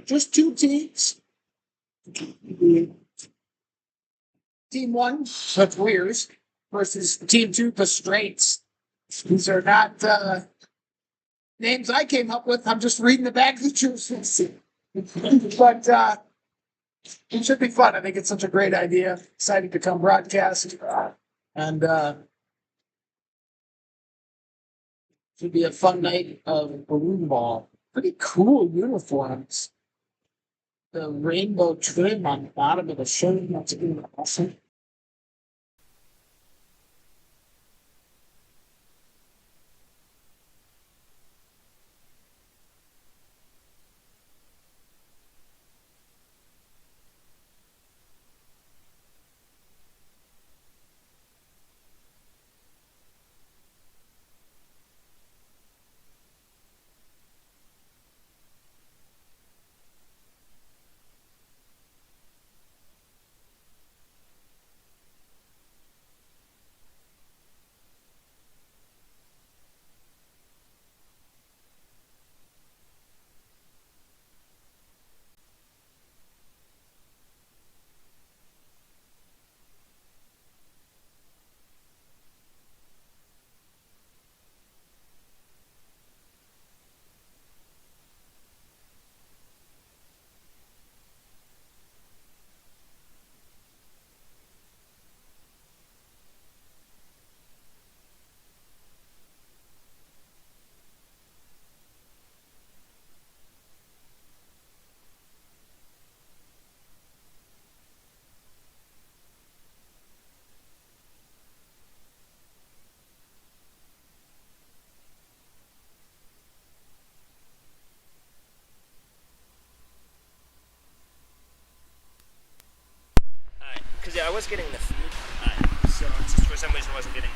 Just two teams. Team one, the Queers, versus Team two, the Straights. These are not names I came up with. I'm just reading the back of the jerseys. But it should be fun. I think it's such a great idea. Excited to come broadcast. And should be a fun night of Broomball. Pretty cool uniforms. The rainbow trim on the bottom of the shirt. That's really awesome. Because I was getting the food, so it's just for some reason I wasn't getting.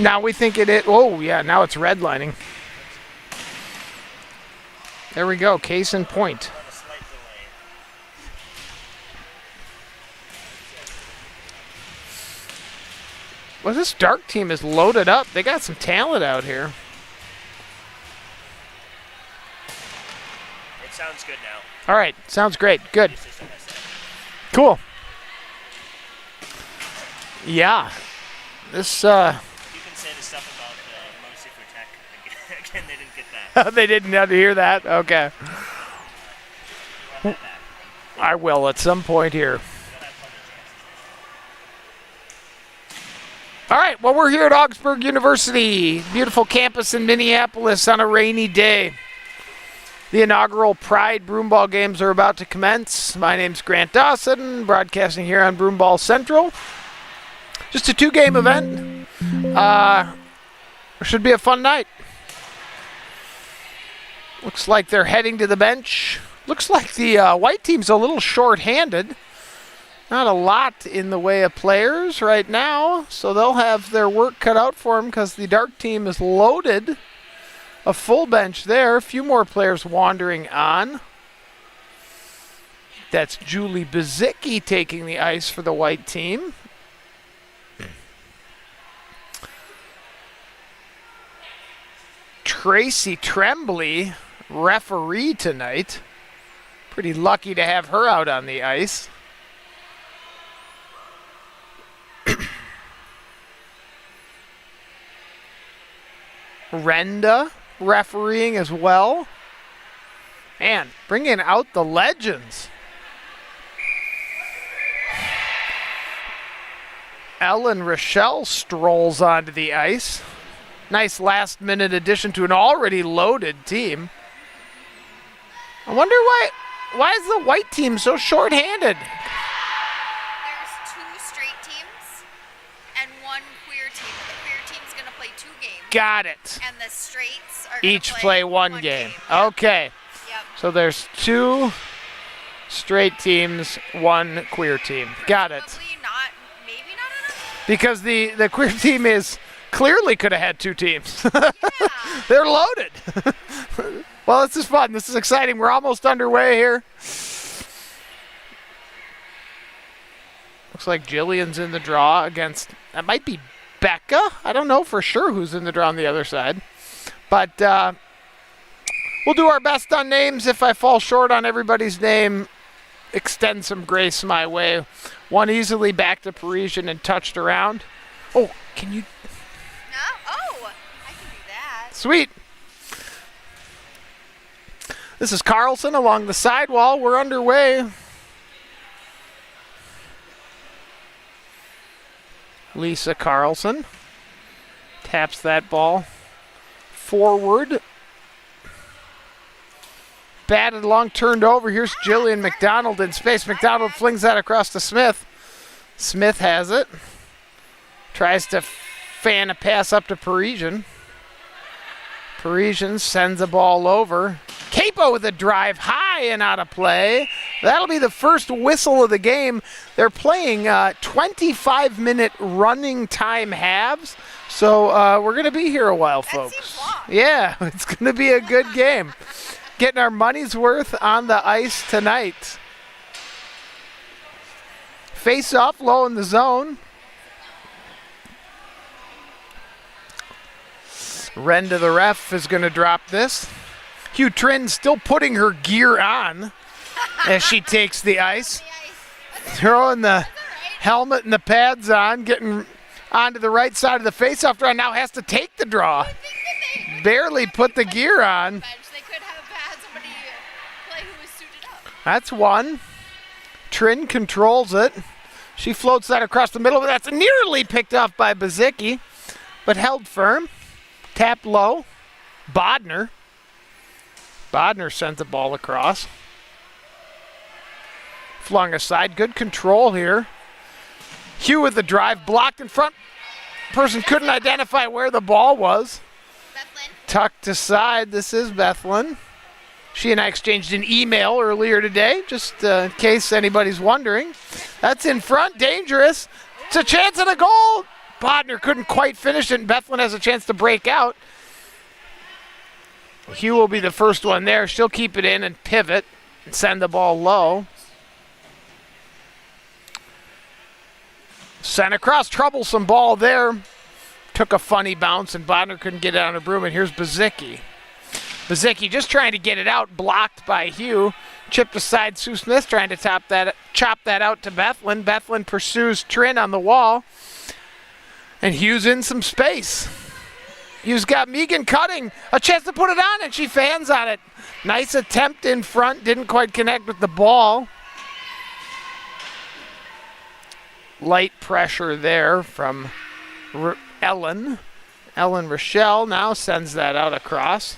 Now we think it is. Oh, yeah, now it's redlining. There we go, case in point. Well, this dark team is loaded up. They got some talent out here. It sounds good now. All right, sounds great. Good. Cool. Yeah. This, You can say the stuff about Mosi for Tech. Again, they didn't get that. they didn't have to hear that? Okay. I will at some point here. All right, well, we're here at Augsburg University, beautiful campus in Minneapolis on a rainy day. The inaugural Pride Broomball games are about to commence. My name's Grant Dawson, broadcasting here on Broomball Central. Just a two-game event. Should be a fun night. Looks like they're heading to the bench. Looks like the white team's a little short-handed. Not a lot in the way of players right now, so they'll have their work cut out for them because the dark team is loaded. A full bench there. A few more players wandering on. That's Julie Bezicki taking the ice for the white team. Tracy Tremblay, referee tonight. Pretty lucky to have her out on the ice. Renda refereeing as well. Man, bringing out the legends. Ellen Rochelle strolls onto the ice. Nice last-minute addition to an already loaded team. I wonder why is the white team so short-handed? There's two straight teams and one queer team. The queer team's going to play 2 games. Got it. And the straights are going to Each play one game. Yep. Okay. Yep. So there's 2 straight teams, 1 queer team. Got it. Probably maybe not enough. Because the queer team is clearly could have had 2 teams. Yeah. They're loaded. Well, this is fun. This is exciting. We're almost underway here. Looks like Jillian's in the draw against, that might be Becca. I don't know for sure who's in the draw on the other side. But We'll do our best on names. If I fall short on everybody's name, extend some grace my way. One easily back to Parisian and touched around. Oh, can you? No? Oh, I can do that. Sweet. This is Carlson along the sidewall. We're underway. Lisa Carlson taps that ball forward. Batted along, turned over. Here's Jillian McDonald in space. McDonald flings that across to Smith. Smith has it. Tries to fan a pass up to Parisian. Parisian sends a ball over. Capo with a drive high and out of play. That'll be the first whistle of the game. They're playing 25-minute running time halves. So we're going to be here a while, folks. Seems long. Yeah, it's going to be a good game. Getting our money's worth on the ice tonight. Face off low in the zone. Ren to the ref is going to drop this. Hugh Trin still putting her gear on as she takes the ice. Throwing the helmet and the pads on, getting onto the right side of the face-off draw. Now has to take the draw. Barely put the gear on. They could have had somebody play who was suited up. That's one. Trin controls it. She floats that across the middle, but that's nearly picked off by Bazicki, but held firm. Tapped low. Bodner sends the ball across. Flung aside. Good control here. Hugh with the drive. Blocked in front. Person couldn't identify where the ball was. Bethlin. Tucked aside. This is Bethlin. She and I exchanged an email earlier today, just in case anybody's wondering. That's in front. Dangerous. It's a chance at a goal. Bodner couldn't quite finish it, and Bethlin has a chance to break out. Hugh will be the first one there. She'll keep it in and pivot and send the ball low. Sent across, troublesome ball there. Took a funny bounce, and Bodner couldn't get it on a broom, and here's Bazicki. Bazicki just trying to get it out, blocked by Hugh. Chipped aside, Sue Smith trying to chop that out to Bethlin. Bethlin pursues Trin on the wall. And Hugh's in some space. Hugh's got Megan cutting. A chance to put it on, and she fans on it. Nice attempt in front. Didn't quite connect with the ball. Light pressure there from Ellen. Ellen Rochelle now sends that out across.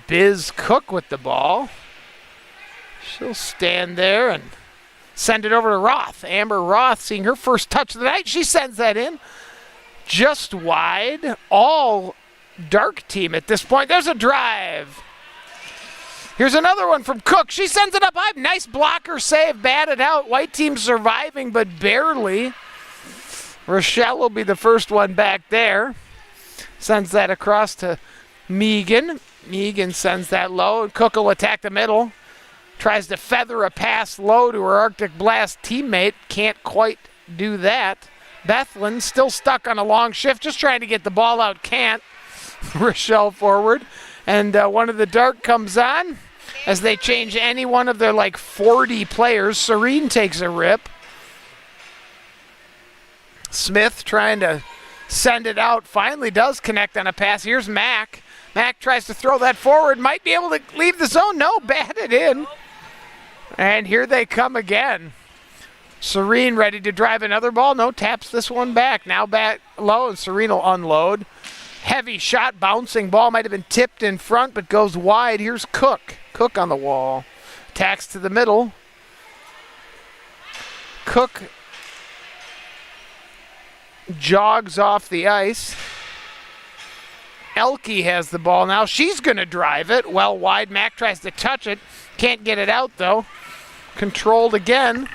Biz Cook with the ball. She'll stand there and send it over to Roth. Amber Roth seeing her first touch of the night. She sends that in just wide. All dark team at this point. There's a drive. Here's another one from Cook. She sends it up high. Nice blocker save. Batted out. White team surviving, but barely. Rochelle will be the first one back there. Sends that across to Megan. Megan sends that low, and Cook will attack the middle. Tries to feather a pass low to her Arctic Blast teammate. Can't quite do that. Bethlin still stuck on a long shift, just trying to get the ball out. Can't. Rochelle forward. And one of the dark comes on as they change any one of their like 40 players. Serene takes a rip. Smith trying to send it out. Finally does connect on a pass. Here's Mack. Mack tries to throw that forward. Might be able to leave the zone. No, batted in. And here they come again. Serene ready to drive another ball. No, taps this one back. Now back low, and Serene will unload. Heavy shot, bouncing ball. Might have been tipped in front, but goes wide. Here's Cook. Cook on the wall. Attacks to the middle. Cook jogs off the ice. Elke has the ball now. She's going to drive it. Well wide. Mack tries to touch it. Can't get it out, though. Controlled again.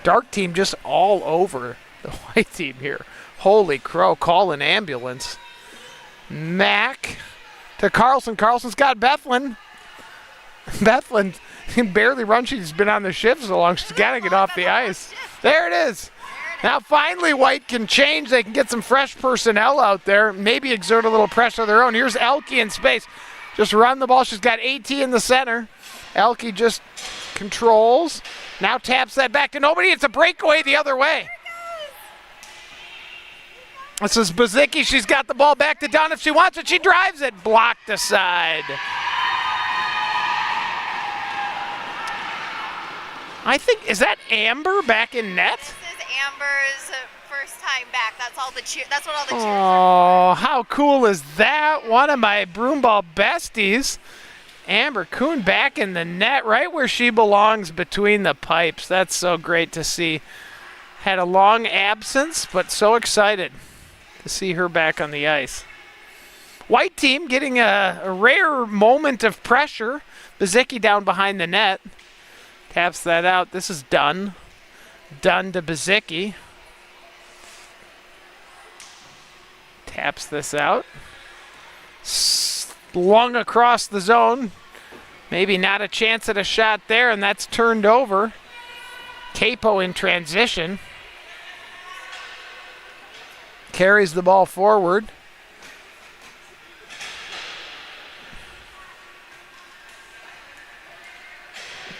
Dark team just all over the white team here. Holy crow. Call an ambulance. Mack to Carlson. Carlson's got Bethlin. Bethlin can barely run. She's been on the shift so long. She's got to get off the ice. There it is. Now finally White can change. They can get some fresh personnel out there. Maybe exert a little pressure of their own. Here's Elke in space. just run the ball. She's got AT in the center. Elke just controls. Now taps that back to nobody. It's a breakaway the other way. This is Bazicki. She's got the ball back to Dunn. If she wants it, she drives it. Blocked aside. I think, is that Amber back in net? This is Amber's first time back. That's all the cheer. That's what all the cheers. Oh, how cool is that? One of my Broomball besties. Amber Kuhn back in the net, right where she belongs, between the pipes. That's so great to see. Had a long absence, but so excited to see her back on the ice. White team getting a rare moment of pressure. Bazicki down behind the net. Taps that out. This is Dunn. Dunn to Bazicki. Taps this out. Slung across the zone. Maybe not a chance at a shot there, and that's turned over. Capo in transition. Carries the ball forward.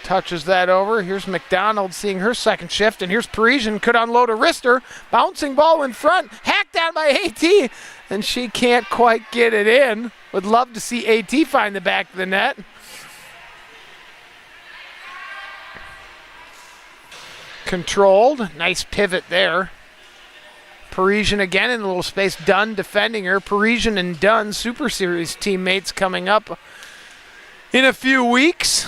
Touches that over. Here's McDonald seeing her second shift, and here's Parisian. Could unload a wrister. Bouncing ball in front. Hacked down by AT, and she can't quite get it in. Would love to see AT find the back of the net. Controlled. Nice pivot there. Parisian again in a little space. Dunn defending her. Parisian and Dunn, Super Series teammates, coming up in a few weeks.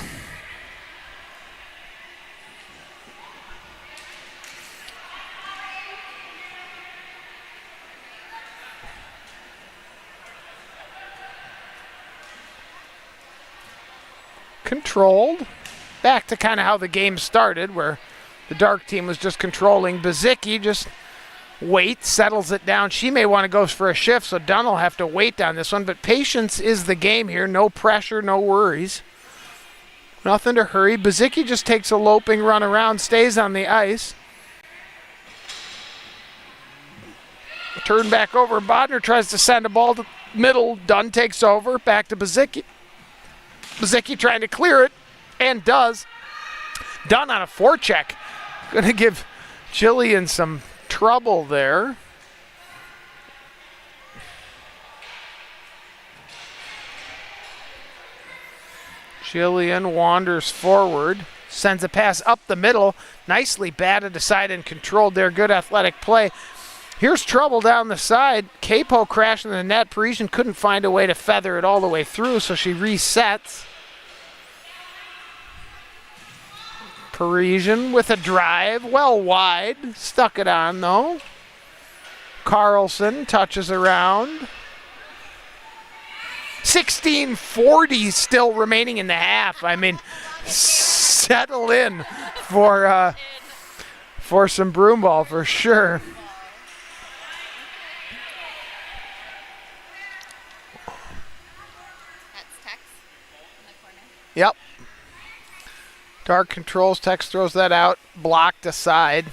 Controlled. Back to kind of how the game started, where the dark team was just controlling. Bazicki just waits, settles it down. She may want to go for a shift, so Dunn will have to wait on this one. But patience is the game here. No pressure, no worries. Nothing to hurry. Bazicki just takes a loping run around, stays on the ice. Turn back over. Bodner tries to send a ball to middle. Dunn takes over. Back to Bazicki. Bazicki trying to clear it, and does. Dunn on a forecheck. Going to give Jillian some trouble there. Jillian wanders forward, sends a pass up the middle. Nicely batted aside and controlled there. Good athletic play. Here's trouble down the side. Capo crashing in the net. Parisian couldn't find a way to feather it all the way through, so she resets. Parisian with a drive, well wide. Stuck it on, though. Carlson touches around. 16:40 still remaining in the half. I mean, settle in for some Broomball for sure. Yep. Dark controls. Tex throws that out. Blocked aside.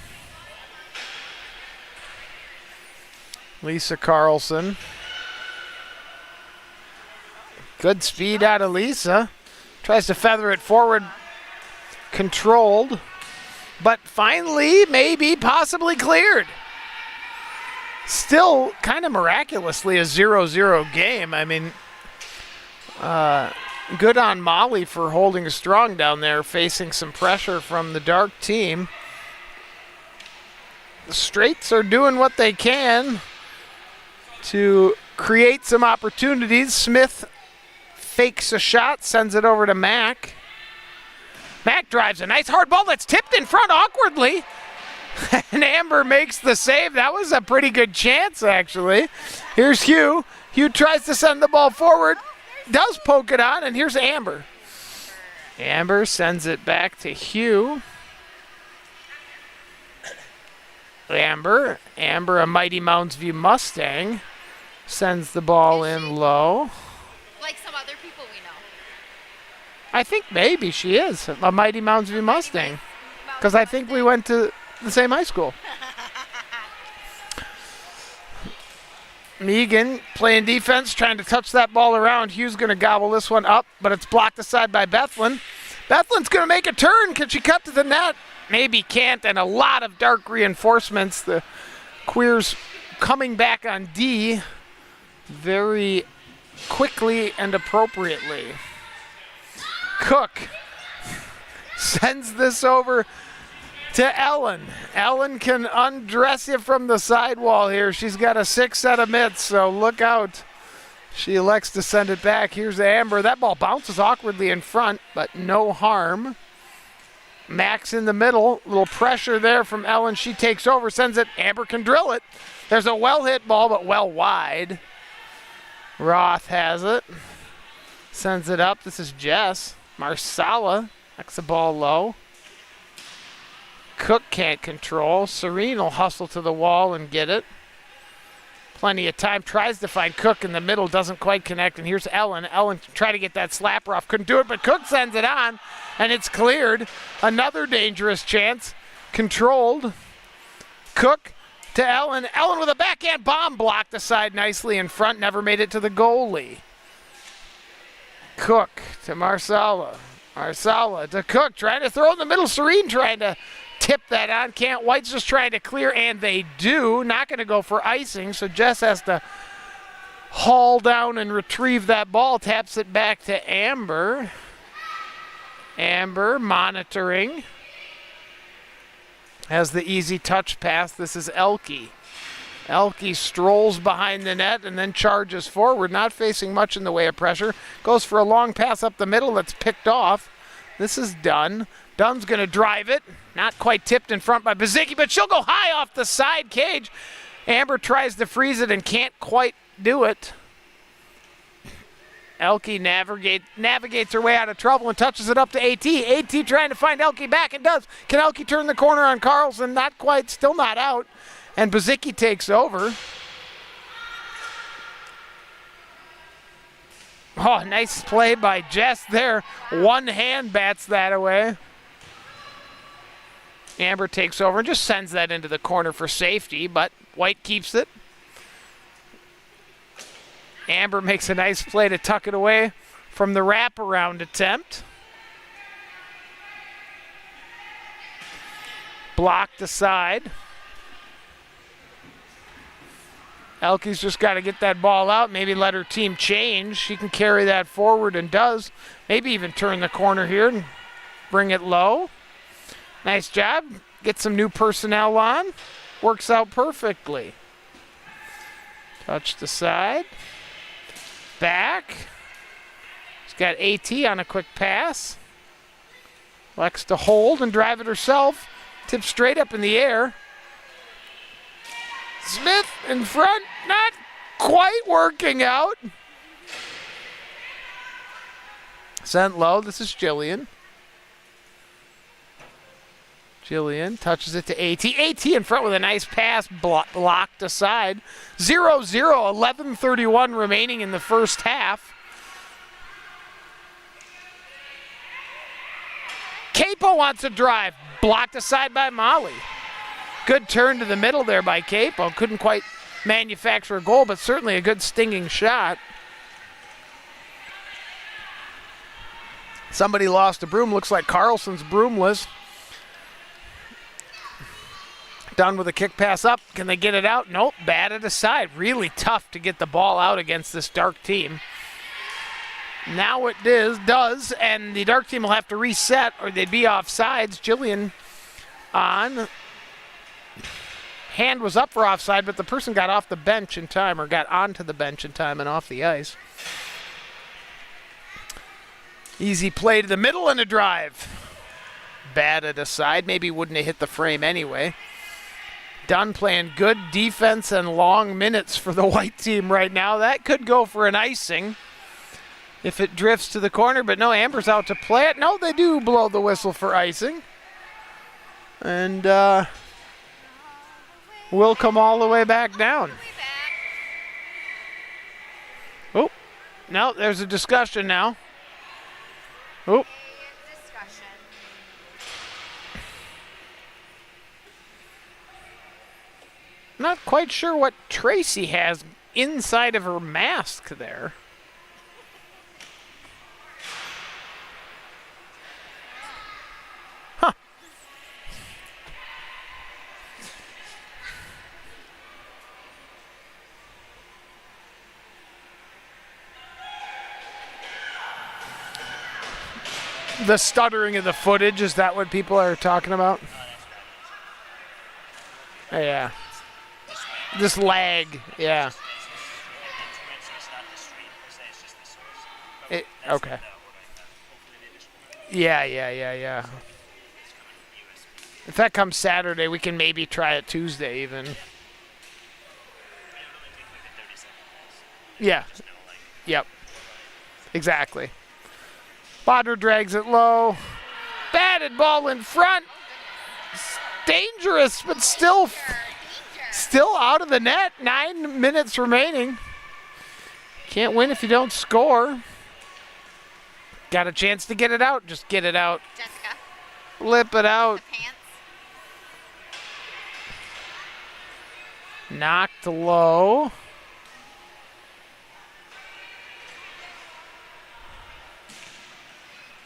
Lisa Carlson. Good speed out of Lisa. Tries to feather it forward. Controlled. But finally, maybe, possibly cleared. Still kind of miraculously a 0-0 game. I mean, good on Molly for holding strong down there, facing some pressure from the dark team. The Straights are doing what they can to create some opportunities. Smith fakes a shot, sends it over to Mack. Mack drives a nice hard ball that's tipped in front awkwardly. And Amber makes the save. That was a pretty good chance, actually. Here's Hugh. Hugh tries to send the ball forward. Does poke it on, and here's Amber. Amber sends it back to Hugh. Amber, a Mighty Mounds View Mustang, sends the ball in low. Like some other people we know. I think maybe she is a Mighty Mounds View Mustang, because I think we went to the same high school. Megan playing defense, trying to touch that ball around. Hughes going to gobble this one up, but it's blocked aside by Bethlen. Bethlen's going to make a turn. Can she cut to the net? Maybe can't, and a lot of dark reinforcements. The Queers coming back on D very quickly and appropriately. Cook sends this over to Ellen. Ellen can undress you from the sidewall here. She's got a 6 set of mitts, so look out. She elects to send it back. Here's Amber. That ball bounces awkwardly in front, but no harm. Max in the middle. Little pressure there from Ellen. She takes over, sends it. Amber can drill it. There's a well-hit ball, but well wide. Roth has it. Sends it up. This is Jess. Marsala knocks the ball low. Cook can't control. Serene will hustle to the wall and get it. Plenty of time. Tries to find Cook in the middle. Doesn't quite connect. And here's Ellen. Ellen tried to get that slapper off. Couldn't do it, but Cook sends it on. And it's cleared. Another dangerous chance. Controlled. Cook to Ellen. Ellen with a backhand bomb blocked aside nicely in front. Never made it to the goalie. Cook to Marsala. Marsala to Cook. Trying to throw in the middle. Serene trying to tip that on. Can't. White's just trying to clear, and they do. Not going to go for icing, so Jess has to haul down and retrieve that ball. Taps it back to Amber. Amber monitoring. Has the easy touch pass. This is Elke. Elke strolls behind the net and then charges forward, not facing much in the way of pressure. Goes for a long pass up the middle that's picked off. This is Dunn. Dunn's going to drive it. Not quite tipped in front by Bazicki, but she'll go high off the side cage. Amber tries to freeze it and can't quite do it. Elke navigates her way out of trouble and touches it up to AT. AT trying to find Elke back and does. Can Elke turn the corner on Carlson? Not quite, still not out. And Bazicki takes over. Oh, nice play by Jess there. One hand bats that away. Amber takes over and just sends that into the corner for safety, but White keeps it. Amber makes a nice play to tuck it away from the wraparound attempt. Blocked aside. Elke's just got to get that ball out, maybe let her team change. She can carry that forward and does. Maybe even turn the corner here and bring it low. Nice job. Get some new personnel on. Works out perfectly. Touch the side. Back. She's got AT on a quick pass. Likes to hold and drive it herself. Tip straight up in the air. Smith in front, not quite working out. Sent low, this is Jillian. Jillian touches it to AT. AT in front with a nice pass, blocked aside. 0-0, 11:31 remaining in the first half. Capo wants a drive, blocked aside by Molly. Good turn to the middle there by Capo. Couldn't quite manufacture a goal, but certainly a good stinging shot. Somebody lost a broom. Looks like Carlson's broomless. Done with a kick pass up. Can they get it out? Nope. Batted aside. Really tough to get the ball out against this dark team. Now it does, and the dark team will have to reset or they'd be off sides. Jillian on. Hand was up for offside, but the person got off the bench in time, or got onto the bench in time and off the ice. Easy play to the middle and a drive. Batted aside. Maybe wouldn't have hit the frame anyway. Dunn playing good defense and long minutes for the white team right now. That could go for an icing if it drifts to the corner, but no, Amber's out to play it. No, they do blow the whistle for icing. And we'll come all the way back down. Oh, no, there's a discussion now. Oh. Not quite sure what Tracy has inside of her mask there. Huh. The stuttering of the footage, is that what people are talking about? Yeah. This lag, yeah. Okay. Yeah. If that comes Saturday, we can maybe try it Tuesday even. Yeah. Yep. Exactly. Bodner drags it low. Batted ball in front. Dangerous, but still out of the net. 9 minutes remaining. Can't win if you don't score. Got a chance to get it out. Just get it out. Jessica. Flip it out. The pants. Knocked low.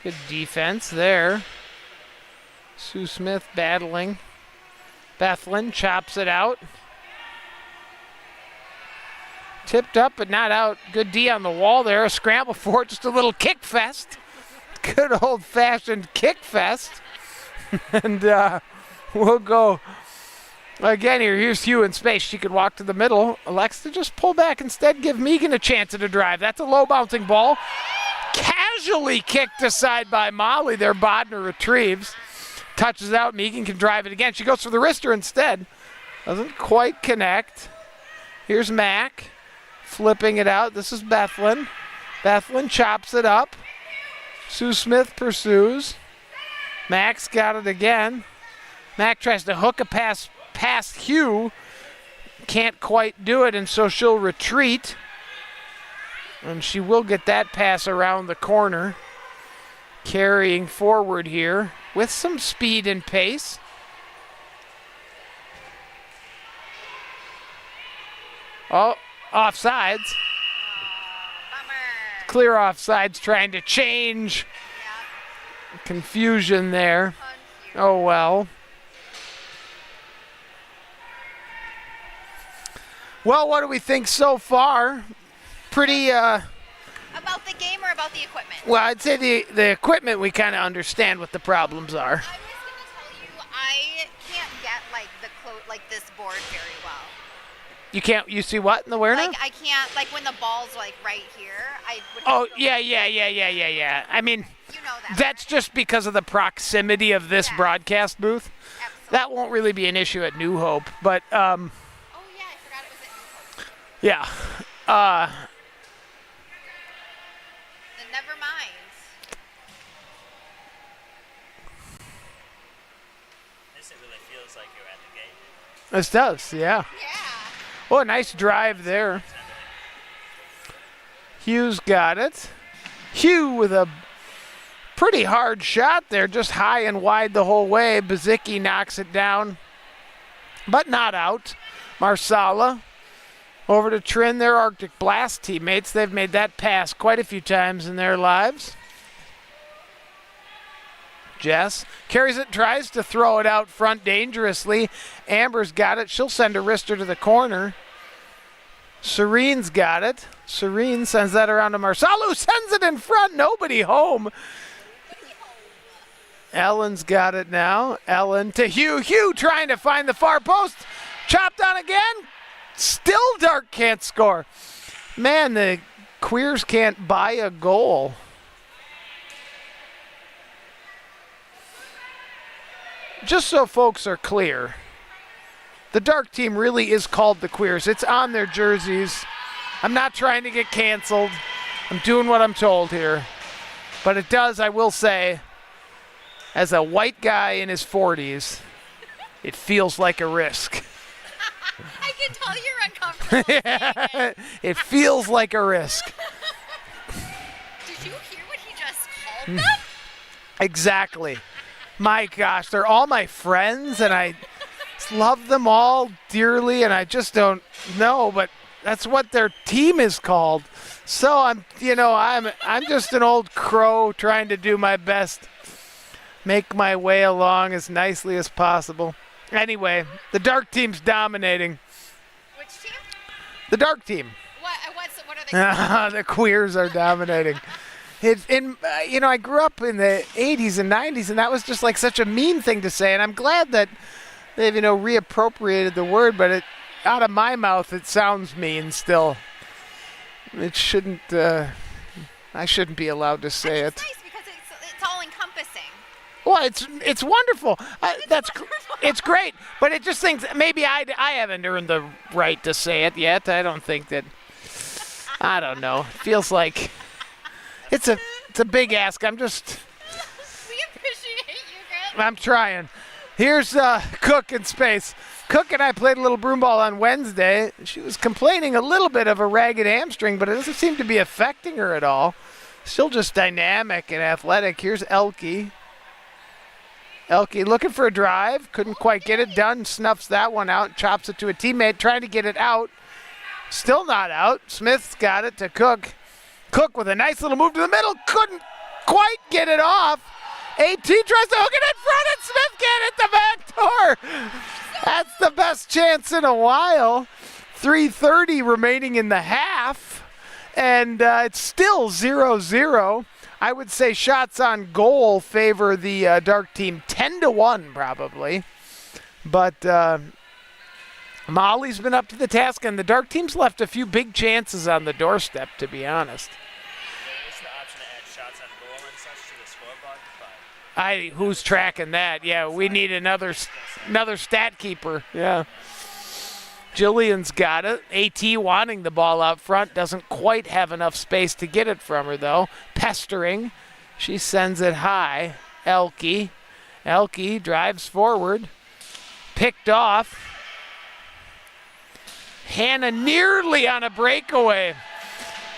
Good defense there. Sue Smith battling. Bethlin chops it out. Tipped up but not out. Good D on the wall there. A scramble for it. Just a little kick fest. Good old-fashioned kick fest. And we'll go again here. Here's Hugh in space. She could walk to the middle. Alexa just pull back instead. Give Megan a chance at a drive. That's a low-bouncing ball. Casually kicked aside by Molly there. Bodner retrieves. Touches out. Megan can drive it again. She goes for the wrister instead. Doesn't quite connect. Here's Mac. Flipping it out. This is Bethlin. Bethlin chops it up. Sue Smith pursues. Mac's got it again. Mac tries to hook a pass past Hugh. Can't quite do it, and so she'll retreat. And she will get that pass around the corner. Carrying forward here with some speed and pace. Oh, offsides. Bummer. Clear offsides, trying to change. Yeah. Confusion there. Confused. Oh well. Well, what do we think so far? Pretty, About the game or about the equipment? well, I'd say the equipment, we kind of understand what the problems are. I was gonna tell you, I can't get like this board very well. You can't, you see what in the where now? Like I can't, like when the ball's like right here, I would. Oh, yeah. I mean, You know that. that's just because of the proximity of this Yeah. broadcast booth. Absolutely. That won't really be an issue at New Hope, but Oh yeah, I forgot it was at New Hope. yeah. Then never mind. This it really feels like you're at the game. This does, yeah. Yeah. Oh, a nice drive there. Hughes got it. Hugh with a pretty hard shot there, just high and wide the whole way. Bazicki knocks it down, but not out. Marsala over to Trin, their Arctic Blast teammates. They've made that pass quite a few times in their lives. Jess carries it, tries to throw it out front dangerously. Amber's got it. She'll send a wrister to the corner. Serene's got it. Serene sends that around to Marsala, who sends it in front. Nobody home. Ellen's got it now. Ellen to Hugh. Hugh trying to find the far post. Chopped on again. Still Dark can't score. Man, the Queers can't buy a goal. Just so folks are clear, the Dark team really is called the Queers. It's on their jerseys. I'm not trying to get canceled. I'm doing what I'm told here. But it does, I will say, as a white guy in his 40s, it feels like a risk. I can tell you're uncomfortable. saying it. It feels like a risk. Did you hear what he just called them? Exactly. My gosh, they're all my friends, and I love them all dearly, and I just don't know, but That's what their team is called. So I'm just an old crow trying to do my best, make my way along as nicely as possible. Anyway, the dark team's dominating. Which team? The dark team. What are they? The queers are dominating. I grew up in the 80s and 90s, and that was just like such a mean thing to say. And I'm glad that they've, reappropriated the word, but out of my mouth, it sounds mean still. It shouldn't, I shouldn't be allowed to say it. It's nice because it's all encompassing. Well, it's wonderful. It's great, but it just thinks maybe I haven't earned the right to say it yet. I don't think that. I don't know. It feels like it's a big ask. We appreciate you, Grant. I'm trying. Here's Cook in space. Cook and I played a little broomball on Wednesday. She was complaining a little bit of a ragged hamstring, but it doesn't seem to be affecting her at all. Still just dynamic and athletic. Here's Elke. Elke looking for a drive. Couldn't quite get it done. Snuffs that one out. Chops it to a teammate. Trying to get it out. Still not out. Smith's got it to Cook. Cook with a nice little move to the middle. Couldn't quite get it off. AT tries to hook it in front, and Smith can't hit the back door. That's the best chance in a while. 3:30 remaining in the half, and it's still 0-0. I would say shots on goal favor the dark team 10-1 probably. But Molly's been up to the task, and the dark team's left a few big chances on the doorstep, to be honest. There is the option to add shots on goal and such to the scoreboard, but Who's tracking that? Yeah, we need another stat keeper. Yeah. Jillian's got it. AT wanting the ball out front. Doesn't quite have enough space to get it from her, though. Pestering. She sends it high. Elke drives forward. Picked off. Hannah nearly on a breakaway.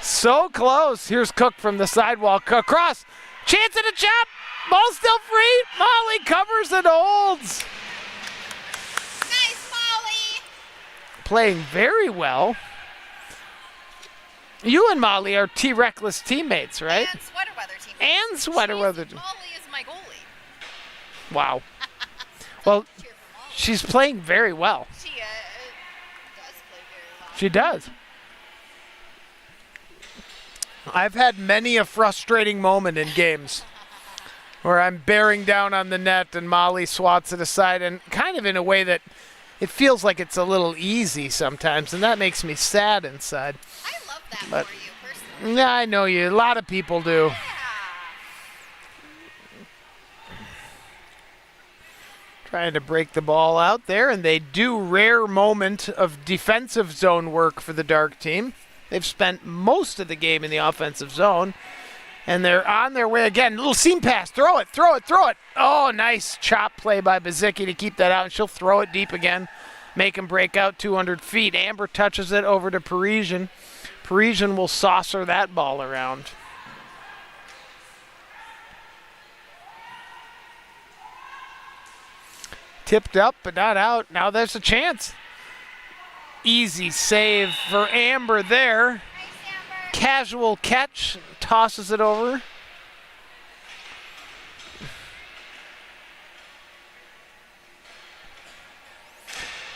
So close. Here's Cook from the sidewalk. Across. Chance at a chop. Ball still free. Molly covers and holds. Nice, Molly. Playing very well. You and Molly are T-Reckless teammates, right? And sweater weather team. And sweater weather. Molly is my goalie. Wow. Well, Cheer for Molly. she's playing very well. She does play very well. She does. I've had many a frustrating moment in games where I'm bearing down on the net and Molly swats it aside, and kind of in a way that it feels like it's a little easy sometimes, and that makes me sad inside. I love that But- for you personally. Yeah, I know you. A lot of people do. Yeah. Trying to break the ball out there, and they do. Rare moment of defensive zone work for the dark team. They've spent most of the game in the offensive zone, and they're on their way again. Little seam pass. Throw it. Oh, nice chop play by Bazicki to keep that out, and she'll throw it deep again. Make him break out 200 feet. Amber touches it over to Parisian. Parisian will saucer that ball around. Tipped up, but not out. Now there's a chance. Easy save for Amber there. Nice, Amber. Casual catch. Tosses it over.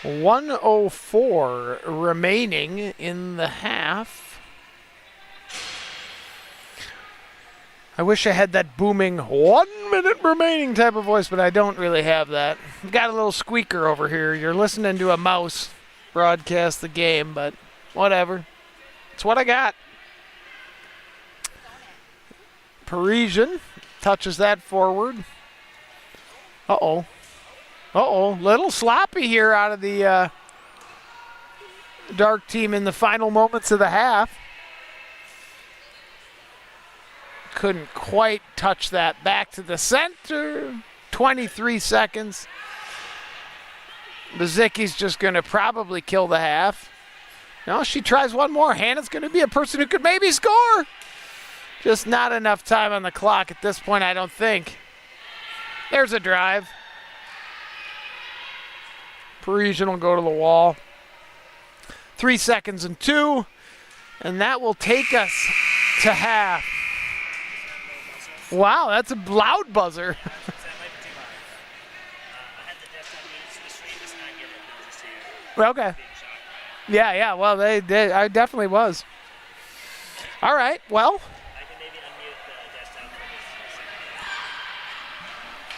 .104 remaining in the half. I wish I had that booming 1 minute remaining type of voice, but I don't really have that. I've got a little squeaker over here. You're listening to a mouse broadcast the game, but whatever. It's what I got. Parisian touches that forward. Uh-oh. Little sloppy here out of the dark team in the final moments of the half. Couldn't quite touch that back to the center. 23 seconds. Bazicki's just going to probably kill the half. No, she tries one more. Hannah's going to be a person who could maybe score. Just not enough time on the clock at this point, I don't think. There's a drive. Parisian will go to the wall. 3 seconds and 2. And that will take us to half. Wow, that's a loud buzzer. That might be too loud. I had the desktop muted, so the stream does not get it. I'm just here Okay. being shocked by it. Yeah, well, they did. I definitely was. All right, well, I can maybe unmute the desktop for this.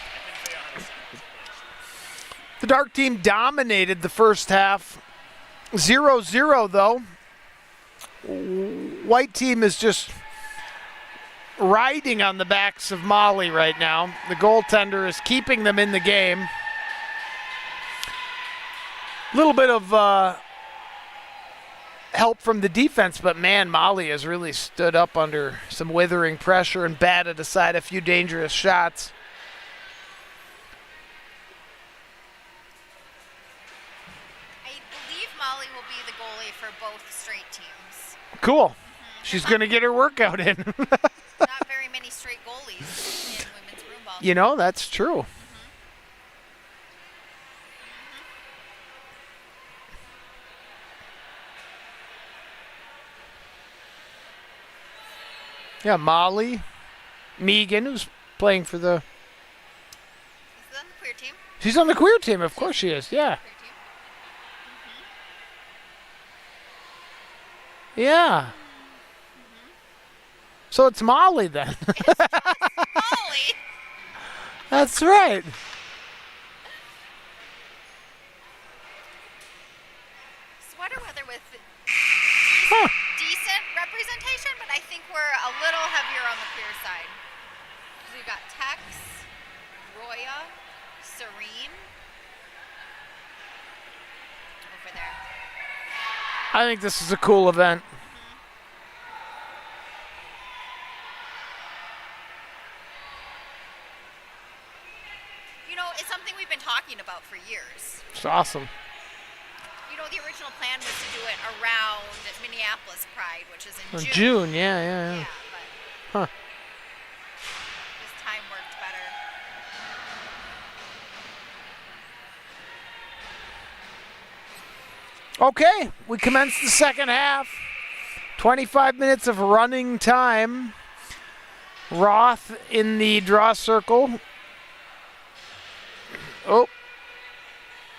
I couldn't figure out how to set it to place. the dark team dominated the first half. 0-0, though. White team is just riding on the backs of Molly right now. The goaltender is keeping them in the game. A little bit of help from the defense, but man, Molly has really stood up under some withering pressure and batted aside a few dangerous shots. I believe Molly will be the goalie for both straight teams. Cool. She's going to get her workout in. Not very many straight goalies in women's broomball. You know, that's true. Yeah, Molly, Megan, who's playing for the... Is that on the queer team? She's on the queer team, of course she is, yeah. Queer team. Yeah. So it's Molly then. Molly! That's right. Sweater weather with Huh. decent representation, but I think we're a little heavier on the queer side. We've got Tex, Roya, Serene. Over there. I think this is a cool event. You know, it's something we've been talking about for years. It's awesome. You know, the original plan was to do it around Minneapolis Pride, which is in June. June, yeah. Yeah, but Huh. this time worked better. Okay, we commence the second half. 25 minutes of running time. Roth in the draw circle. Oh,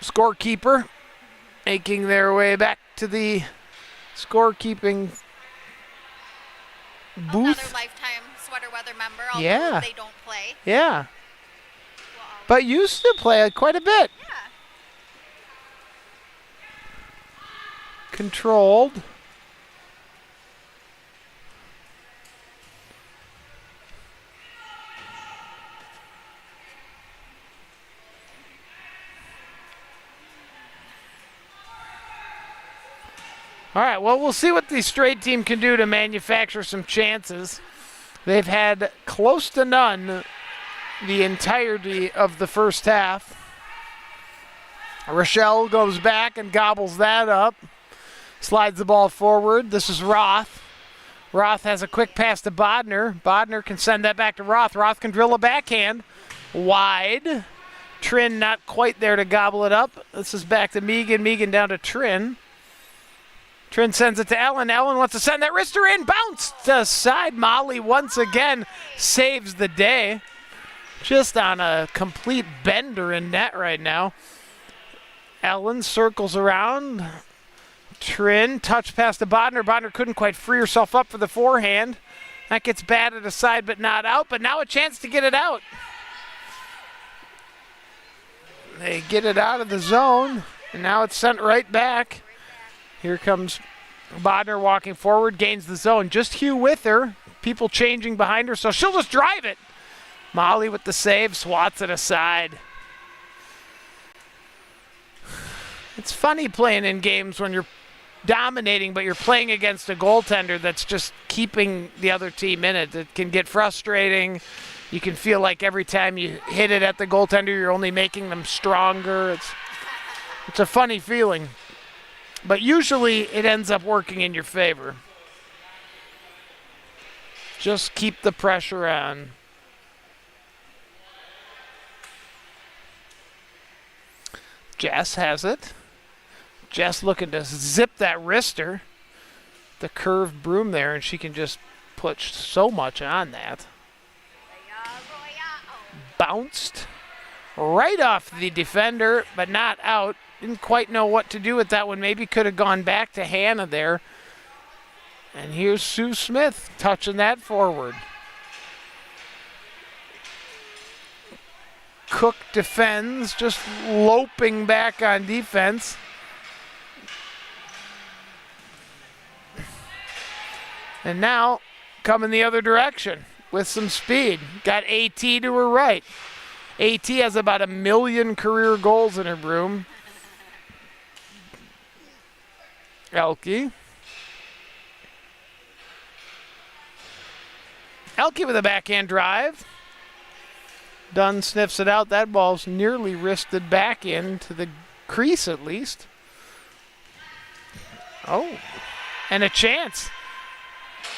scorekeeper making their way back to the scorekeeping Another booth. lifetime sweater weather member, although Yeah. they don't play. Yeah, Well, but used to play quite a bit. yeah. Controlled. All right, well, we'll see what the straight team can do to manufacture some chances. They've had close to none the entirety of the first half. Rochelle goes back and gobbles that up. Slides the ball forward. This is Roth. Roth has a quick pass to Bodner. Bodner can send that back to Roth. Roth can drill a backhand. Wide. Trin not quite there to gobble it up. This is back to Megan. Megan down to Trin. Trin sends it to Ellen. Ellen wants to send that wrister in. Bounced aside. Molly once again saves the day. Just on a complete bender in net right now. Ellen circles around. Trin, touch pass to Bodner. Bodner couldn't quite free herself up for the forehand. That gets batted aside but not out, but now a chance to get it out. They get it out of the zone, and now it's sent right back. Here comes Bodner walking forward, gains the zone. Just Hugh with her. People changing behind her, so she'll just drive it. Molly with the save, swats it aside. It's funny playing in games when you're dominating, but you're playing against a goaltender that's just keeping the other team in it. It can get frustrating. You can feel like every time you hit it at the goaltender, you're only making them stronger. It's a funny feeling. But usually it ends up working in your favor. Just keep the pressure on. Jess has it. Jess looking to zip that wrister. The curved broom there, and she can just put so much on that. Bounced right off the defender, but not out. Didn't quite know what to do with that one. Maybe could have gone back to Hannah there. And here's Sue Smith touching that forward. Cook defends, just loping back on defense. And now coming the other direction with some speed. Got AT to her right. AT has about 1 million career goals in her broom. Elke. Elke with a backhand drive. Dunn sniffs it out. That ball's nearly wristed back into the crease at least. Oh, and a chance.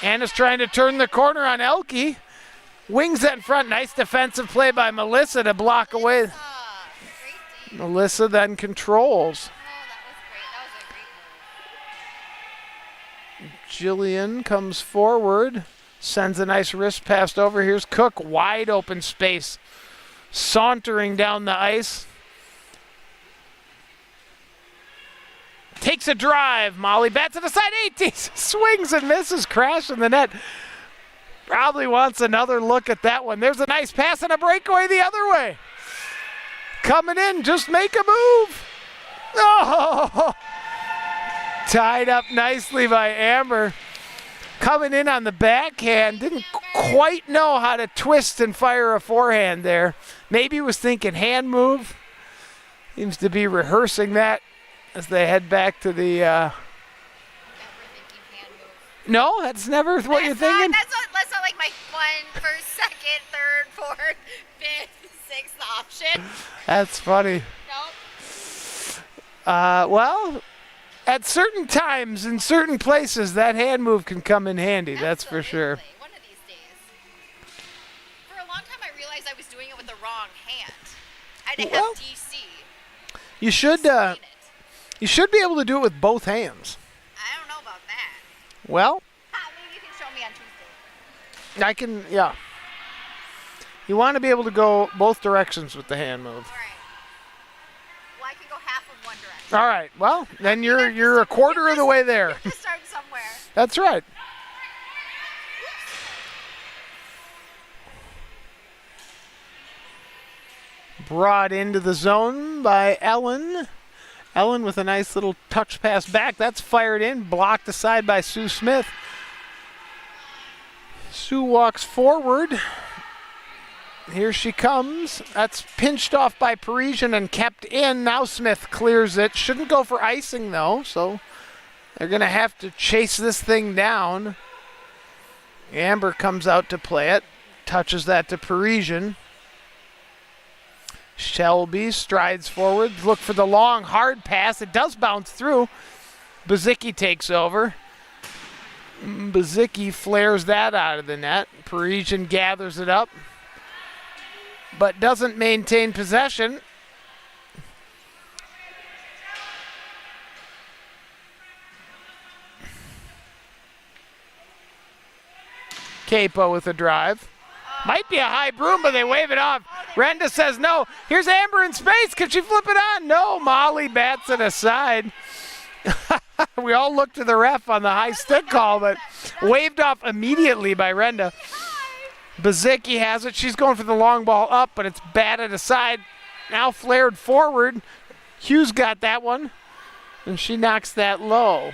Anna's trying to turn the corner on Elke. Wings that in front. Nice defensive play by Melissa to block away. Melissa then controls. Jillian comes forward. Sends a nice wrist pass over. Here's Cook. Wide open space. Sauntering down the ice. Takes a drive. Molly bats to the side. 18 swings and misses. Crash in the net. Probably wants another look at that one. There's a nice pass and a breakaway the other way. Coming in. Just make a move. Oh! Tied up nicely by Amber. Coming in on the backhand. Didn't quite know how to twist and fire a forehand there. Maybe was thinking hand move. Seems to be rehearsing that as they head back to the... Never thinking hand move. No, that's never what you're thinking? That's not like my first, second, third, fourth, fifth, sixth option. That's funny. Nope. Well, at certain times, in certain places, that hand move can come in handy, that's for sure. Absolutely. One of these days. For a long time, I realized I was doing it with the wrong hand. I had to have DC. You should be able to do it with both hands. I don't know about that. Well, Maybe you can show me on Tuesday. I can, yeah. You want to be able to go both directions with the hand move. All right. Well, I can go half of one direction. All right. Well, then you're a quarter of the way there. You have to start somewhere. That's right. Brought into the zone by Ellen. Ellen with a nice little touch pass back. That's fired in, blocked aside by Sue Smith. Sue walks forward. Here she comes. That's pinched off by Parisian and kept in. Now Smith clears it. Shouldn't go for icing though, so they're going to have to chase this thing down. Amber comes out to play it. Touches that to Parisian. Shelby strides forward. Look for the long, hard pass. It does bounce through. Bazicki takes over. Bazicki flares that out of the net. Parisian gathers it up, but doesn't maintain possession. Capo with a drive. Might be a high broom, but they wave it off. Renda says no. Here's Amber in space. Can she flip it on? No. Molly bats it aside. We all looked to the ref on the high stick call, but waved off immediately by Renda. Bazicki has it. She's going for the long ball up, but it's batted aside. Now flared forward. Hughes got that one, and she knocks that low.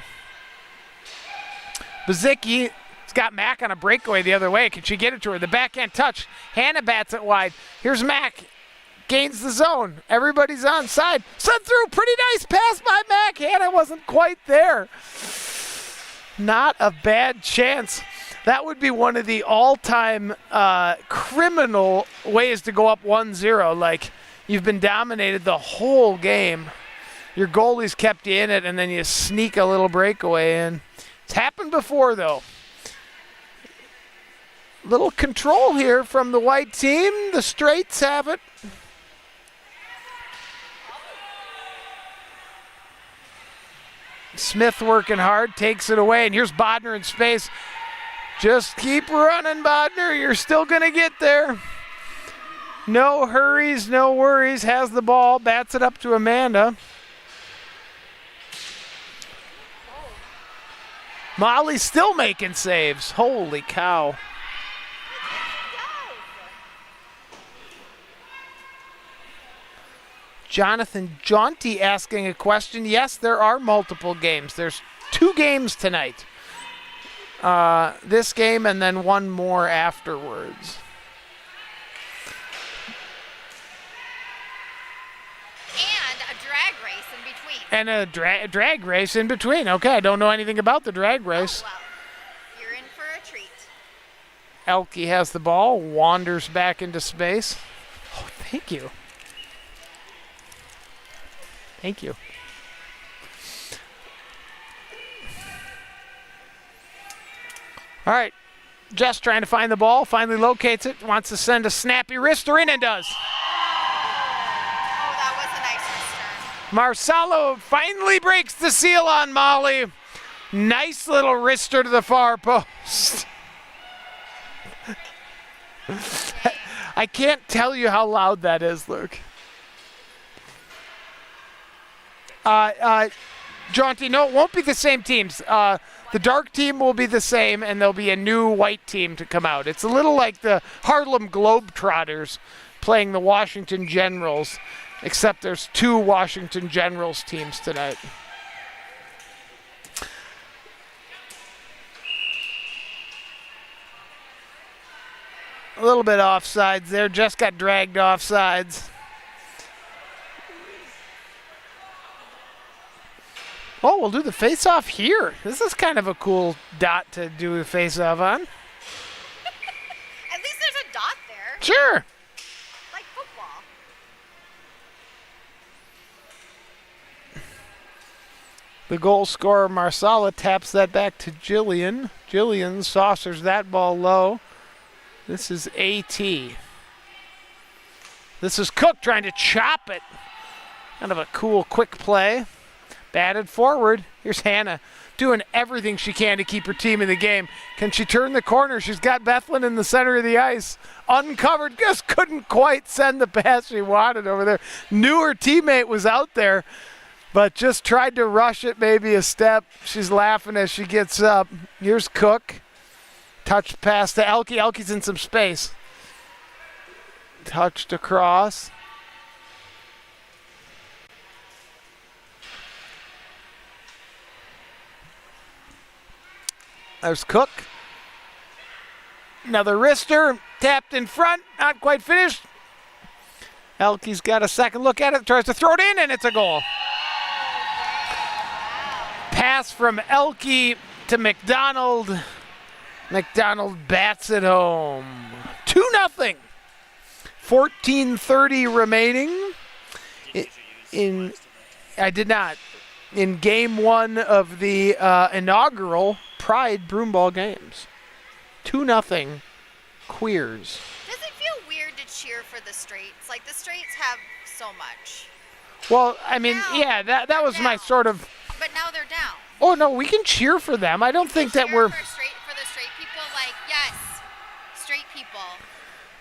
Bazicki got Mack on a breakaway the other way. Can she get it to her? The backhand touch. Hannah bats it wide. Here's Mack. Gains the zone. Everybody's on side. Sent through. Pretty nice pass by Mack. Hannah wasn't quite there. Not a bad chance. That would be one of the all-time criminal ways to go up 1-0. Like, you've been dominated the whole game. Your goalie's kept you in it, and then you sneak a little breakaway in. It's happened before, though. Little control here from the white team. The Straights have it. Smith working hard, takes it away, and here's Bodner in space. Just keep running, Bodner. You're still going to get there. No hurries, no worries. Has the ball, bats it up to Amanda. Molly's still making saves. Holy cow. Jonathan Jaunty asking a question. Yes, there are multiple games. There's 2 games tonight. This game and then one more afterwards. And a drag race in between. And a drag race in between. Okay, I don't know anything about the drag race. Oh, well, you're in for a treat. Elke has the ball, wanders back into space. Oh, thank you. Thank you. All right. Jess trying to find the ball, finally locates it, wants to send a snappy wrister in and does. Oh, that was a nice wrister. Marsalo finally breaks the seal on Molly. Nice little wrister to the far post. I can't tell you how loud that is, Luke. Jaunty, no, it won't be the same teams. The dark team will be the same, and there'll be a new white team to come out. It's a little like the Harlem Globetrotters playing the Washington Generals, except there's 2 Washington Generals teams tonight. A little bit offsides there. Just got dragged offsides. Oh, we'll do the face-off here. This is kind of a cool dot to do the face-off on. At least there's a dot there. Sure. Like football. The goal scorer, Marsala, taps that back to Jillian. Jillian saucers that ball low. This is AT. This is Cook trying to chop it. Kind of a cool, quick play. Batted forward. Here's Hannah doing everything she can to keep her team in the game. Can she turn the corner? She's got Bethlehem in the center of the ice. Uncovered. Just couldn't quite send the pass she wanted over there. Knew her teammate was out there, but just tried to rush it maybe a step. She's laughing as she gets up. Here's Cook. Touch pass to Elke. Elke's in some space. Touched across. There's Cook. Another wrister. Tapped in front. Not quite finished. Elke's got a second look at it. Tries to throw it in, and it's a goal. Pass from Elke to McDonald. McDonald bats it home. 2-0. 14:30 remaining. I did not. In game 1 of the inaugural Pride Broomball games. 2-0 Queers. Does it feel weird to cheer for the Straights? Like, the Straights have so much. Well, I mean, Now, yeah, that was my down. sort of... But now they're down. Oh, no, we can cheer for them. I don't think that Cheer we're... for the straight people, like, yes, straight people.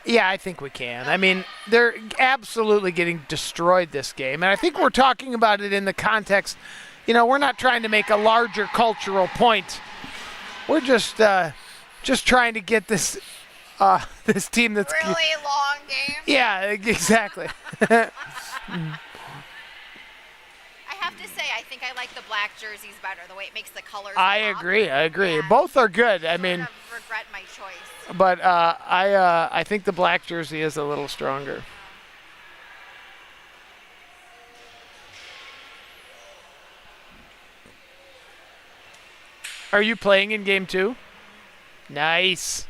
Yeah, I think we can. I mean, they're absolutely getting destroyed this game. And I think we're talking about it in the context, we're not trying to make a larger cultural point. We're just trying to get this this team that's... Really long game. Yeah, exactly. I have to say, I think I like the black jerseys better, the way it makes the colors I pop. agree. Yeah. Both are good. I mean... Sort of regret my choice. But I think the black jersey is a little stronger. Are you playing in game 2? Nice.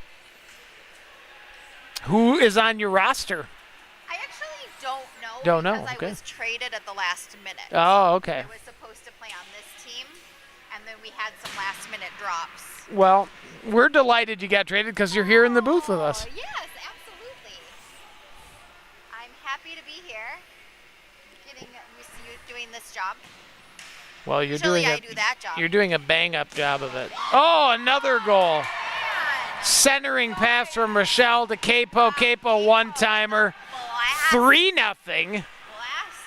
Who is on your roster? I actually don't know. Don't know, Because okay. I was traded at the last minute. Oh, okay. I was supposed to play on this team, and then we had some last minute drops. Well, we're delighted you got traded because you're here in the booth with us. Oh, yes, absolutely. I'm happy to be here, getting used to doing this job. Well, you're Usually doing I do that job. You're doing a bang-up job of it. Oh, another goal. Centering pass from Rochelle to Capo. Capo one-timer. Blast, 3-0. blast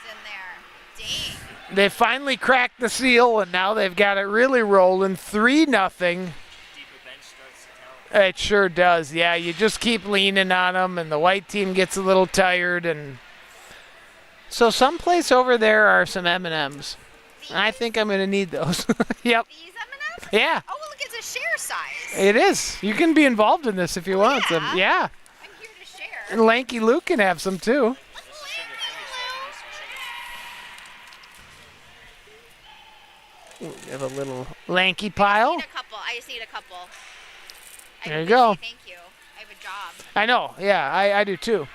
in there. Dang. They finally cracked the seal, and now they've got it really rolling. 3-0. Deeper bench starts to count. It sure does. Yeah, you just keep leaning on them, and the white team gets a little tired. And so someplace over there are some M&Ms. I think I'm going to need those. Yep. These M&Ms? Yeah, Oh, well, look, it's a share size. it is. You can be involved in this if you want some. Yeah. I'm here to share. And Lanky Luke can have some too. This is sugar-free, so I can use some sugar. We have a little Lanky pile. I just need a couple. There you go. Thank you. I have a job. I know. Yeah, I do too.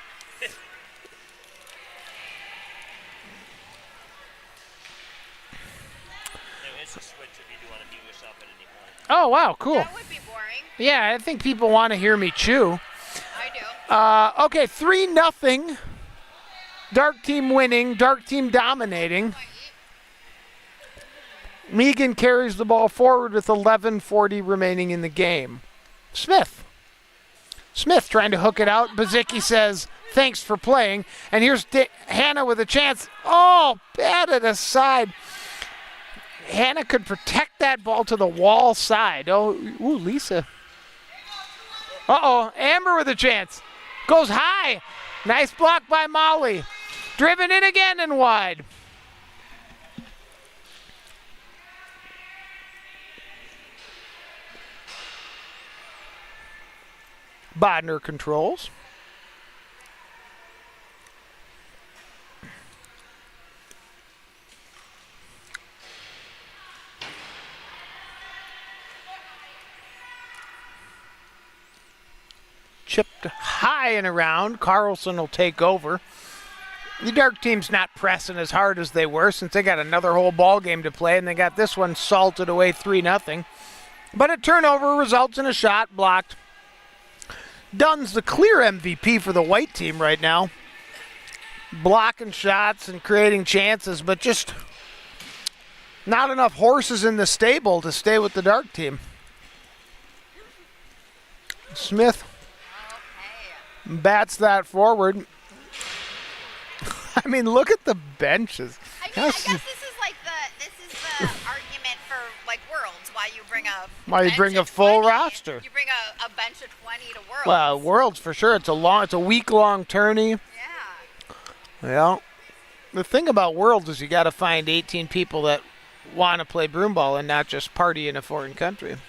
There is a switch if you do want to mute yourself at any point. Oh, wow. Cool. That would be boring. Yeah, I think people want to hear me chew. I do. Okay, 3-0. Dark team winning, dark team dominating. Megan carries the ball forward with 11:40 remaining in the game. Smith trying to hook it out. Bazicki says, thanks for playing. And here's Hannah with a chance. Oh, batted aside. Hannah could protect that ball to the wall side. Oh, ooh, Lisa. Uh-oh, Amber with a chance. Goes high. Nice block by Molly. Driven in again and wide. Bodner controls. Chipped high and around. Carlson will take over. The dark team's not pressing as hard as they were since they got another whole ball game to play, and they got this one salted away 3-0. But a turnover results in a shot blocked. Dunn's the clear MVP for the white team right now. Blocking shots and creating chances, but just not enough horses in the stable to stay with the dark team. Smith bats that forward. I mean, look at the benches. I guess this is the argument for like Worlds. Why you bring a full 20. roster. You bring a bench of 20 to Worlds. Well, Worlds for sure. It's a week-long tourney. Yeah. Yeah. The thing about Worlds is you got to find 18 people that want to play broomball and not just party in a foreign country. And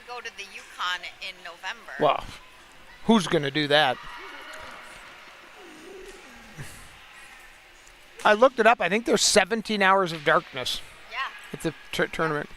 go to the Yukon in November. Well, who's going to do that? I looked it up. I think there's 17 hours of darkness. Yeah. It's a tournament.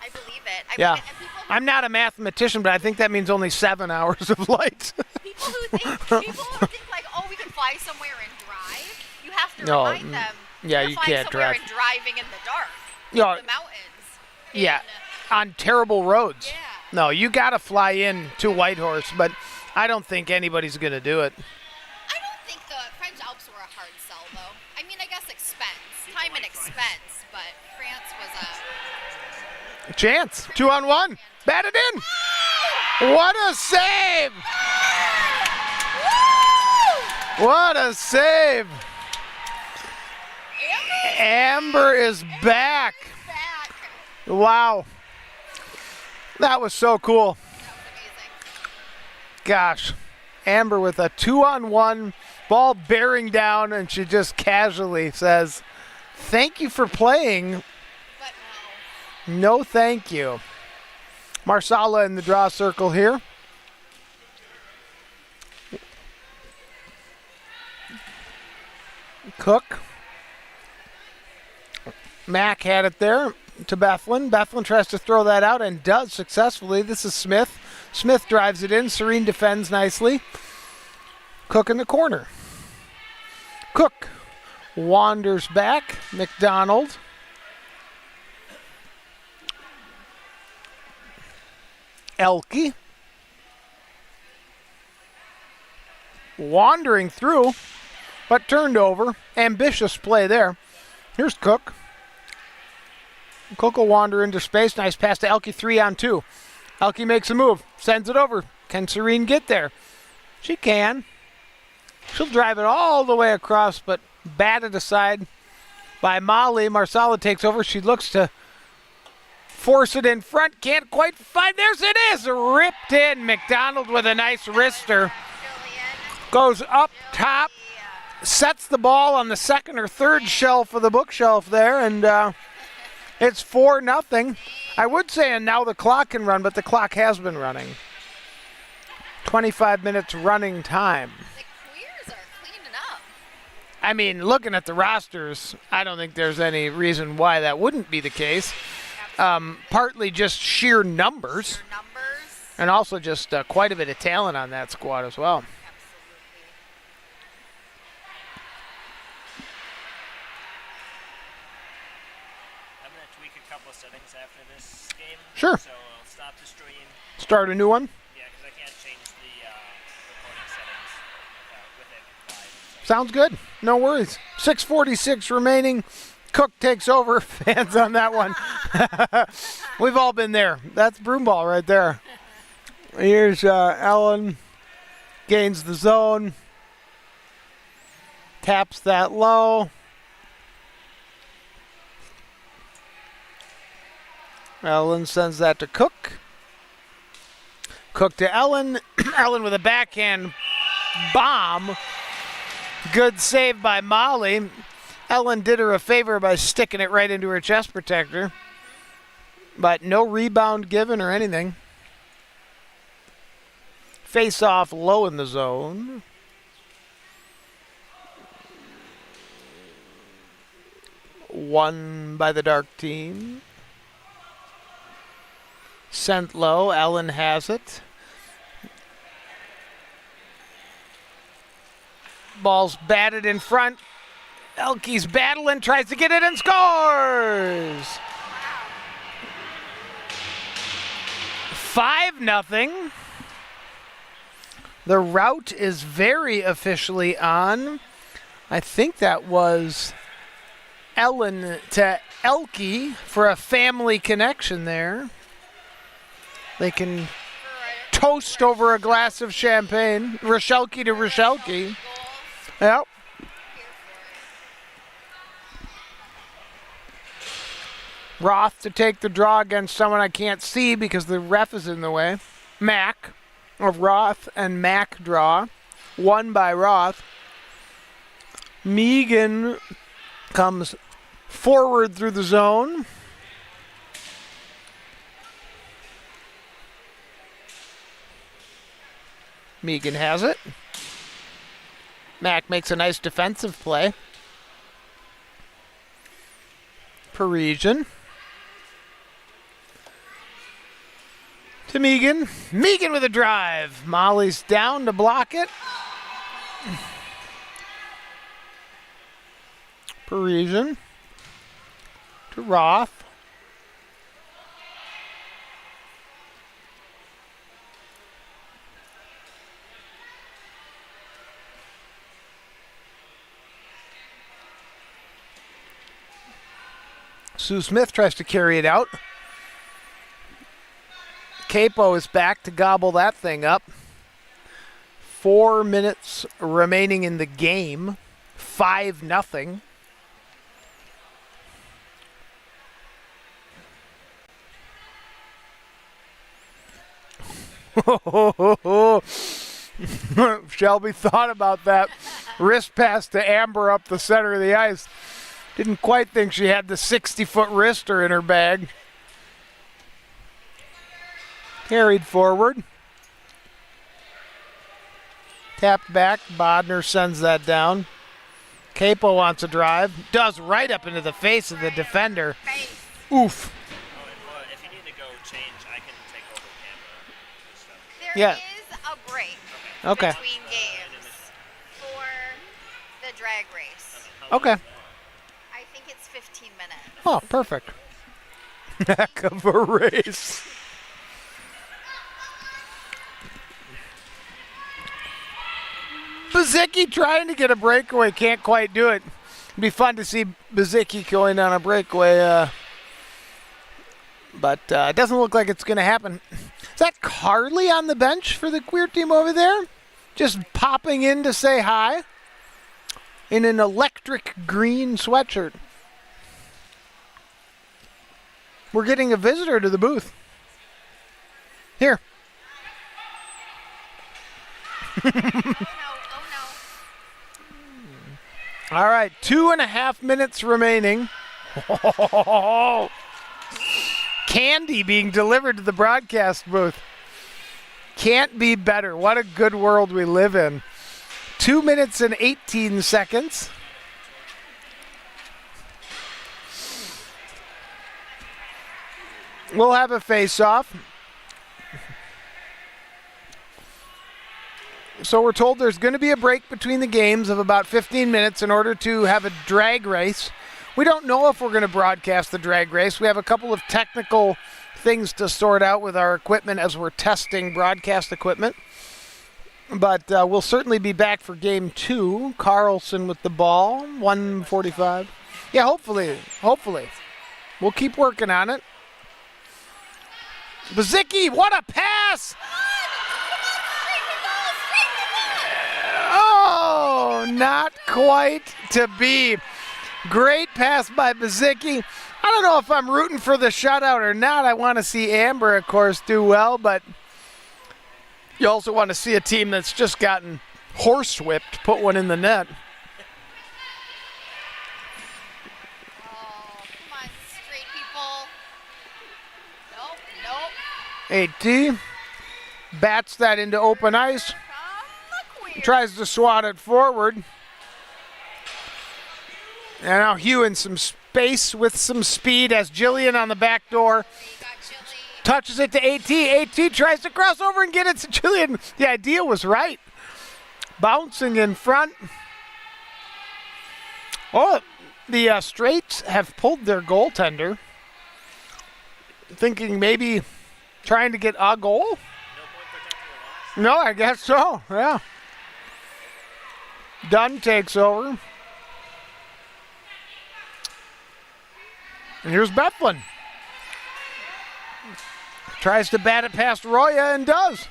I believe it. Yeah. And people I'm not a mathematician, but I think that means only 7 hours of light. People who think like, oh, we can fly somewhere and drive. You have to No, remind them. yeah, you're you flying can't somewhere drive. And driving in the dark. Yeah, The mountains. yeah, In- on terrible roads. Yeah. No, you got to fly in to Whitehorse, but I don't think anybody's going to do it. I don't think the French Alps were a hard sell, though. I mean, I guess expense, time and expense, but France was a. Chance, 2-on-1, batted in. What a save! What a save! Amber is back. Back. Wow. That was so cool. That was amazing. Gosh. Amber with a 2-on-1, ball bearing down, and she just casually says, thank you for playing. But No, thank you. Marsala in the draw circle here. Cook. Mack had it there to Bethlin. Bethlin tries to throw that out and does successfully. This is Smith. Smith drives it in. Serene defends nicely. Cook in the corner. Cook wanders back. McDonald. Elke. Wandering through, but turned over. Ambitious play there. Here's Cook. Coco wander into space. Nice pass to Elke, 3-on-2. Elke makes a move, sends it over. Can Serene get there? She can. She'll drive it all the way across, but batted aside by Molly. Marsala takes over. She looks to force it in front. Can't quite find. There's it is. Ripped in. McDonald with a nice wrister. Goes up top. Sets the ball on the second or third shelf of the bookshelf there, and it's 4-0. I would say, and now the clock can run, but the clock has been running. 25 minutes running time. The Queers are cleaning up. I mean, looking at the rosters, I don't think there's any reason why that wouldn't be the case. Partly just sheer numbers. And also just quite a bit of talent on that squad as well. I'm going to tweak a couple of settings after this game. Sure. So I'll stop the stream. Start a new one? Yeah, because I can't change the recording settings with it live. So. Sounds good. No worries. 6:46 remaining. Cook takes over. Fans on that one. We've all been there. That's Broomball right there. Here's Ellen. Gains the zone. Taps that low. Ellen sends that to Cook. Cook to Ellen. Ellen with a backhand bomb. Good save by Molly. Ellen did her a favor by sticking it right into her chest protector. But no rebound given or anything. Face off low in the zone. Won by the dark team. Sent low. Ellen has it. Ball's batted in front. Elke's battling, tries to get it and scores! 5-0. The route is very officially on. I think that was Ellen to Elke for a family connection there. They can toast over a glass of champagne. Rochelke to Rochelke. Yep. Roth to take the draw against someone I can't see because the ref is in the way. Mack, or Roth and Mack draw. Won by Roth. Megan comes forward through the zone. Megan has it. Mack makes a nice defensive play. Parisian. To Megan. Megan with a drive. Molly's down to block it. Parisian. To Roth. Sue Smith tries to carry it out. Capo is back to gobble that thing up. 4 minutes remaining in the game. 5-0. Shelby thought about that wrist pass to Amber up the center of the ice. Didn't quite think she had the 60-foot wrister in her bag. Carried forward. Tapped back. Bodner sends that down. Capo wants a drive. Does right up into the face of the defender. Oof. Oh, and if you need to go change, I can take over camera stuff. There Yeah. is a break Okay. between games for the drag race. Okay. I think it's 15 minutes. Oh, perfect. Heck of a race. Bazicki trying to get a breakaway, can't quite do it. It'd be fun to see Bazicki going on a breakaway But it doesn't look like it's going to happen. Is that Carly on the bench for the queer team over there? Just popping in to say hi in an electric green sweatshirt. We're getting a visitor to the booth. Here. Oh no. All right, 2.5 minutes remaining. Candy being delivered to the broadcast booth. Can't be better. What a good world we live in. 2 minutes and 18 seconds. We'll have a face-off. So we're told there's going to be a break between the games of about 15 minutes in order to have a drag race. We don't know if we're going to broadcast the drag race. We have a couple of technical things to sort out with our equipment as we're testing broadcast equipment. But we'll certainly be back for game 2. Carlson with the ball, 1:45. Yeah, hopefully. We'll keep working on it. Bazicki, what a pass! Oh, not quite to be. Great pass by Bazicki. I don't know if I'm rooting for the shutout or not. I want to see Amber, of course, do well, but you also want to see a team that's just gotten horsewhipped put one in the net. Oh, come on, straight people. Nope. AT bats that into open ice. From the queer. Tries to swat it forward. And now Hugh in some space with some speed as Jillian on the back door. We got Chili. Touches it to AT. AT tries to cross over and get it to Jillian. The idea was right. Bouncing in front. Oh, the Straights have pulled their goaltender. Thinking maybe trying to get a goal? No, I guess so, yeah. Dunn takes over. And here's Bethlen. Tries to bat it past Roya and does.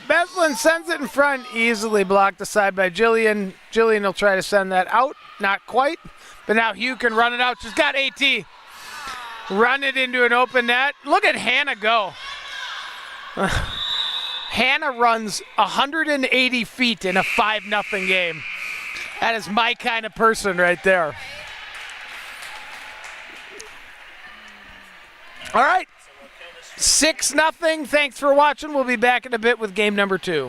Bethlen sends it in front, easily blocked aside by Jillian. Jillian will try to send that out, not quite. But now Hugh can run it out. She's got AT. Run it into an open net. Look at Hannah go. Hannah runs 180 feet in a 5-0 game. That is my kind of person right there. All right. 6-0. Thanks for watching. We'll be back in a bit with game number 2.